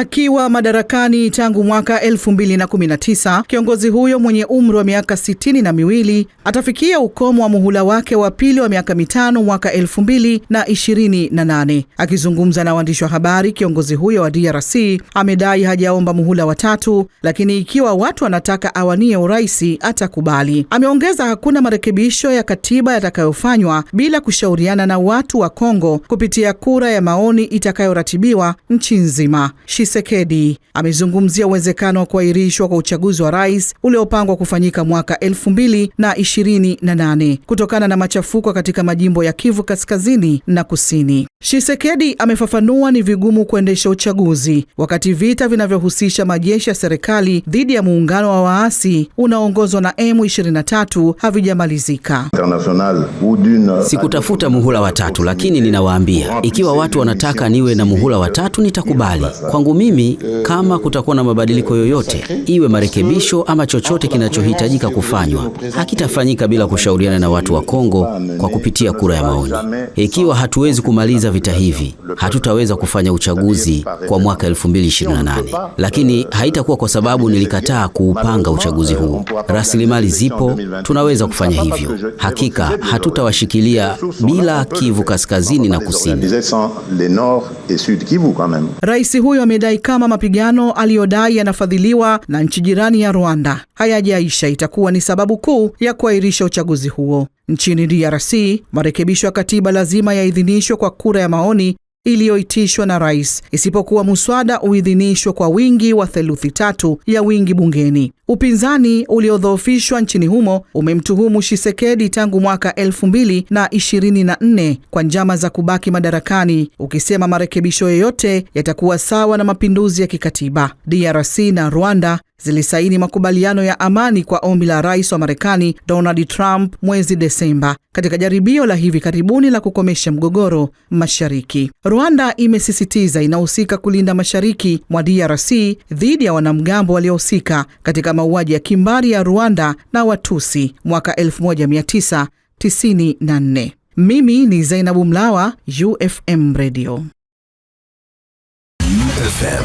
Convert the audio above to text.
Akiwa madarakani tangu mwaka 2019, kiongozi huyo mwenye umri wa miaka 62 atafikia ukomo wa muhula wake wa pili wa miaka 5 mwaka 2028. Akizungumza na waandishi wa habari, kiongozi huyo wa DRC amedai hajaomba muhula wa tatu, lakini ikiwa watu wanataka awanie urais atakubali. Ameongeza hakuna marekebisho ya katiba yatakayofanywa bila kushauriana na watu wa Kongo kupitia kura ya maoni itakayoratibiwa nchi nzima. Tshisekedi amezungumzia uwezekano wa kuahirishwa kwa uchaguzi wa rais uliopangwa kufanyika mwaka 2028 kutokana na machafuko katika majimbo ya Kivu Kaskazini na Kusini. Tshisekedi amefafanua ni vigumu kuendesha uchaguzi wakati vita vinavyohusisha majeshi ya serikali dhidi ya muungano wa waasi unaoongozwa na M23 havijamalizika. Sikutafuta muhula wa tatu, lakini ninawaambia ikiwa watu wanataka niwe na muhula wa tatu nitakubali. Kwangu mimi, kama kutakuwa na mabadiliko yoyote, iwe marekebisho ama chochote kinachohitajika kufanywa, hakitafanyika bila kushauriana na watu wa Kongo kwa kupitia kura ya maoni. Ikiwa hatuwezi kumaliza vita hivi, hatutaweza kufanya uchaguzi kwa mwaka 2028. Lakini haitakuwa kwa sababu nilikataa kuupanga uchaguzi huu. Rasilimali zipo, tunaweza kufanya hivyo. Hakika hatutawashikilia bila Kivu Kaskazini na Kusini. Rais huyo amedai kama mapigano aliyodai yanafadhiliwa na nchi jirani ya Rwanda hayajaisha, itakuwa ni sababu kuu ya kuahirisha uchaguzi huo. Nchini DRC, marekebisho ya katiba lazima yaidhinishwe kwa kura ya maoni iliyoitishwa na rais, isipokuwa muswada uidhinishwe kwa wingi wa 3/4 ya wingi bungeni. Upinzani uliodhoofishwa nchini humo umemtuhumu Tshisekedi tangu mwaka 2024 kwa njama za kubaki madarakani, ukisema marekebisho yoyote yatakuwa sawa na mapinduzi ya kikatiba. DRC na Rwanda zilisaini makubaliano ya amani kwa ombi la rais wa Marekani Donald Trump mwezi Desemba, katika jaribio la hivi karibuni la kukomesha mgogoro mashariki. Rwanda imesisitiza inahusika kulinda mashariki mwa DRC dhidi ya wanamgambo waliohusika katika mauaji ya kimbari ya Rwanda na Watusi mwaka 1994. Mimi ni Zainabu Mlawa, UFM Radio. UFM.